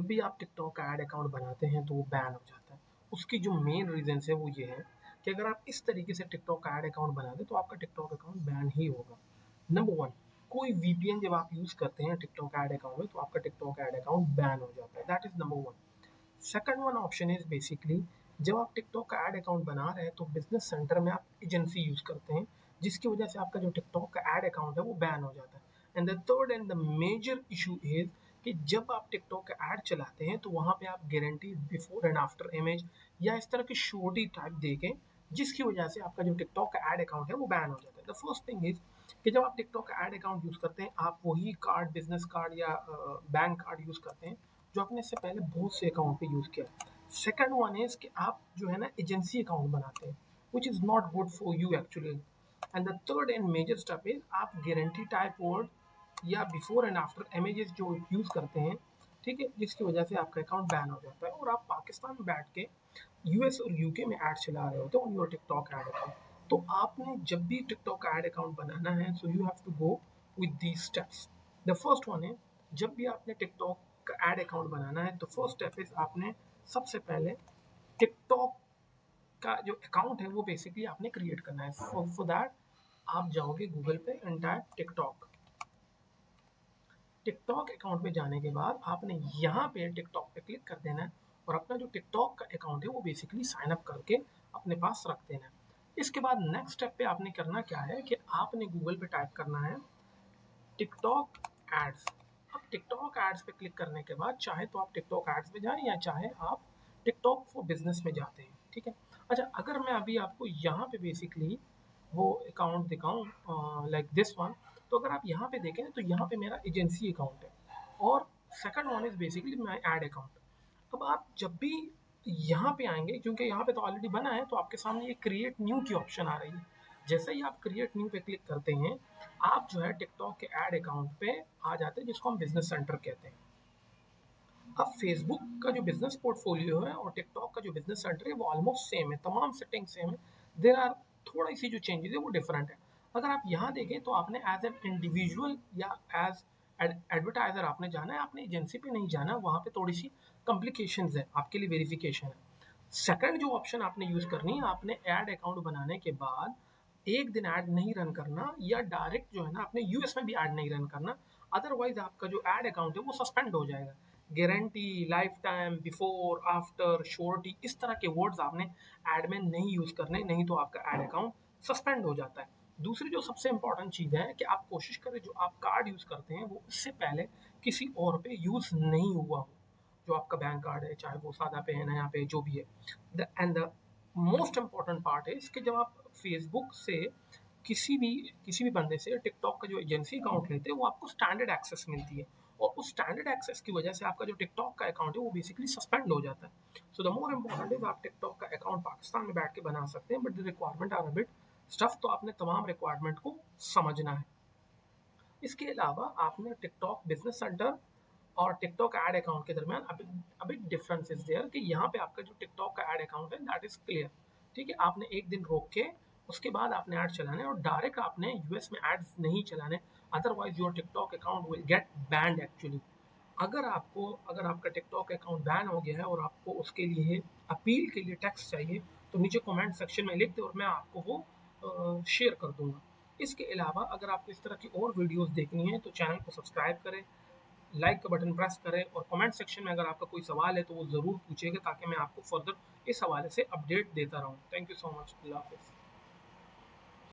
भी आप टिकटॉक का ऐड अकाउंट बनाते हैं तो वो बैन हो जाता है। उसकी जो मेन रीज़न है वो ये है कि अगर आप इस तरीके से टिकटॉक का ऐड अकाउंट बना दें तो आपका टिकटॉक अकाउंट बैन ही होगा। नंबर 1, कोई वीपीएन जब आप यूज़ करते हैं टिकटॉक ऐड अकाउंट में तो आपका टिकटॉक ऐड अकाउंट बैन हो जाता है। That is number 1। Second one option is basically जब आप टिकटॉक का ऐड अकाउंट बना रहे हैं तो बिज़नेस सेंटर में आप एजेंसी यूज़ करते हैं, जिसकी वजह से आपका जो टिकटॉक का ऐड अकाउंट है वो बैन हो जाता है। And the third and the major issue is कि जब आप टिकटॉक का ऐड चलाते हैं तो वहाँ पे आप guarantee before and after image या इस तरह की शोटी टाइप देखें, जिसकी वजह से आपका जो टिकटॉक का ऐड अकाउंट है वो बैन हो जाता है। द फर्स्ट थिंग इज़ कि जब आप टिकटॉक का ऐड अकाउंट यूज़ करते हैं आप वही कार्ड, बिजनेस कार्ड या बैंक कार्ड यूज़ करते हैं जो आपने इससे पहले बहुत से अकाउंट पे यूज़ किया। सेकंड वन इज़ कि आप जो है ना एजेंसी अकाउंट बनाते हैं, which is not good for you actually. And the third and major step is आप गारंटी टाइप वर्ड या बिफोर एंड आफ्टर इमेजेस जो यूज़ करते हैं, ठीक है, जिसकी वजह से आपका अकाउंट बैन हो जाता है और आप पाकिस्तान में बैठ के यूएस और यूके में ऐड चला रहे होते हो on your TikTok add account. तो आपने जब भी टिकटॉक का ऐड अकाउंट बनाना है so you have to go with these steps. The first one है, जब भी आपने टिकटॉक का ऐड अकाउंट बनाना है तो फर्स्ट स्टेप इज आपने सबसे पहले टिकटॉक का जो अकाउंट है वो बेसिकली आपने क्रिएट करना है। फॉर दैट आप जाओगे गूगल पे and type TikTok. TikTok account पे जाने के बाद आपने यहाँ पे टिकटॉक पे क्लिक कर देना है और अपना जो टिकटॉक का अकाउंट है वो बेसिकली साइन अप करके अपने पास रख देना है। इसके बाद नेक्स्ट स्टेप पे आपने करना क्या है कि आपने गूगल पे टाइप करना है टिकटॉक एड्स। अब टिकटॉक एड्स पे क्लिक करने के बाद चाहे तो आप टिकटॉक एड्स पे जाएं या चाहे आप टिकटॉक फॉर बिजनेस में जाते हैं, ठीक है। अच्छा, अगर मैं अभी आपको यहाँ पे बेसिकली वो अकाउंट दिखाऊं लाइक दिस वन, तो अगर आप यहाँ पे देखें तो यहाँ पे मेरा एजेंसी अकाउंट है और second one is basically my ad account. अब आप जब भी यहाँ पे आएंगे, क्योंकि यहाँ पे तो ऑलरेडी बना है, तो आपके सामने ये क्रिएट न्यू की ऑप्शन आ रही है। जैसे ही आप क्रिएट न्यू पे क्लिक करते हैं आप जो है टिकटॉक के ऐड अकाउंट पे आ जाते हैं, जिसको हम बिजनेस सेंटर कहते हैं। अब फेसबुक का जो बिजनेस पोर्टफोलियो है और टिकटॉक का जो बिजनेस सेंटर है वो ऑलमोस्ट सेम है, तमाम सेटिंग सेम है। देर आर थोड़ी सी जो चेंजेस है वो डिफरेंट है। अगर आप यहाँ देखें तो आपने एज एन इंडिविजुअल या एज एडवर्टाइजर आपने जाना है, आपने एजेंसी पे नहीं जाना। वहाँ पे थोड़ी सी कॉम्प्लिकेशंस है आपके लिए, वेरिफिकेशन है। सेकंड जो ऑप्शन आपने यूज करनी है, आपने ऐड अकाउंट बनाने के बाद एक दिन ऐड नहीं रन करना या डायरेक्ट जो है ना अपने यूएस में भी ऐड नहीं रन करना, अदरवाइज आपका जो ऐड अकाउंट है वो सस्पेंड हो जाएगा। Guarantee, life time, before, after, surety, इस तरह के वर्ड्स आपने ऐड में नहीं यूज करने, नहीं तो आपका ऐड अकाउंट सस्पेंड हो जाता है। दूसरी जो सबसे इंपॉर्टेंट चीज़ है कि आप कोशिश करें जो आप कार्ड यूज करते हैं वो इससे पहले किसी और पे यूज नहीं हुआ हो। जो आपका बैंक कार्ड है, चाहे वो सादा पे है, नया पे, जो भी है। And the most important part है कि जब आप फेसबुक से किसी भी बंदे से टिकटॉक का जो एजेंसी अकाउंट लेते हैं वो आपको स्टैंडर्ड एक्सेस मिलती है और उस स्टैंडर्ड एक्सेस की वजह से आपका जो टिकटॉक का अकाउंट है वो बेसिकली सस्पेंड हो जाता है। So the more important is आप टिकटॉक का अकाउंट पाकिस्तान में बैठ के बना सकते हैं, but the requirement are a bit stuff, तो आपने तमाम रिक्वायरमेंट को समझना है। इसके अलावा आपने टिकटॉक बिजनेस सेंटर और टिकटॉक ऐड अकाउंट के दरमियान अभी डिफरेंस इज देयर कि यहाँ पे आपका जो टिकटॉक का ऐड अकाउंट है दैट इज क्लियर, ठीक है। आपने एक दिन रोक के उसके बाद आपने ऐड चलाने और डायरेक्ट आपने यूएस में एड्स नहीं चलाने, otherwise your TikTok account will get band actually. अगर आपका टिकटॉक अकाउंट बैन हो गया है और आपको उसके लिए अपील के लिए टेक्स्ट चाहिए तो नीचे कमेंट सेक्शन में लिख दो और मैं आपको वो शेयर कर दूंगा। इसके अलावा अगर आपको इस तरह की और वीडियोस देखनी है तो चैनल को सब्सक्राइब करें, लाइक का बटन प्रेस करें और कमेंट सेक्शन में अगर आपका कोई सवाल है तो वो ज़रूर पूछिएगा ताकि मैं आपको फर्दर इस हवाले से अपडेट देता रहूँ। Thank you so much. अल्लाह हाफिज़।